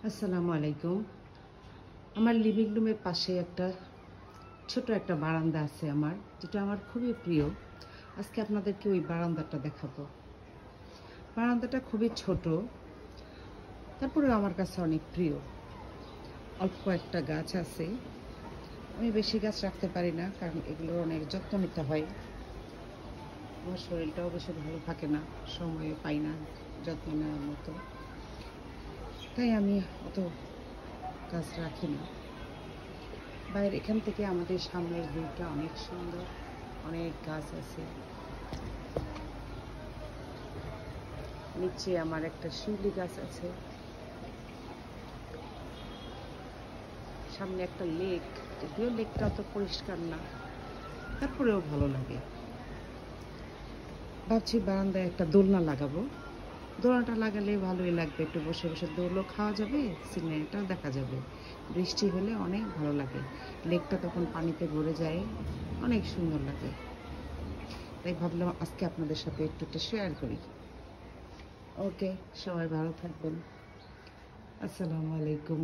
আসসালামু আলাইকুম। আমার লিভিং রুমের পাশে ছোট একটা বারান্দা আছে আমার, যেটা আমার খুবই প্রিয়। আজকে আপনাদেরকে ওই বারান্দাটা দেখাবো। বারান্দাটা খুবই ছোট, তারপরেও আমার কাছে অনেক প্রিয়। অল্প কয়েকটা গাছ আছে। আমি বেশি গাছ রাখতে পারি না, কারণ এগুলোর অনেক যত্ন নিতে হয়। আমার শরীরটাও বেশি ভালো থাকে না, সময় পাই না যত্ন নেওয়ার মতো, তাই আমি অত গাছ রাখি না। বাইরে এখান থেকে আমাদের সামনের ভিউটা অনেক সুন্দর, অনেক গাছ আছে। নিচে আমার একটা শিউলি গাছ আছে, সামনে একটা লেক, যদিও লেকটা অত পরিষ্কার না, তারপরেও ভালো লাগে। ভাবছি বারান্দায় একটা দোলনা লাগাবো। দোলনাটা লাগালে ভালোই লাগবে, একটু বসে বসে দোলও খাওয়া যাবে, সিনারিটাও দেখা যাবে। বৃষ্টি হলে অনেক ভালো লাগে, লেকটা তখন পানিতে ভরে যায়, অনেক সুন্দর লাগে। তাই ভাবলাম আজকে আপনাদের সাথে একটু শেয়ার করি। ওকে, সবাই ভালো থাকবেন। আসসালামু আলাইকুম।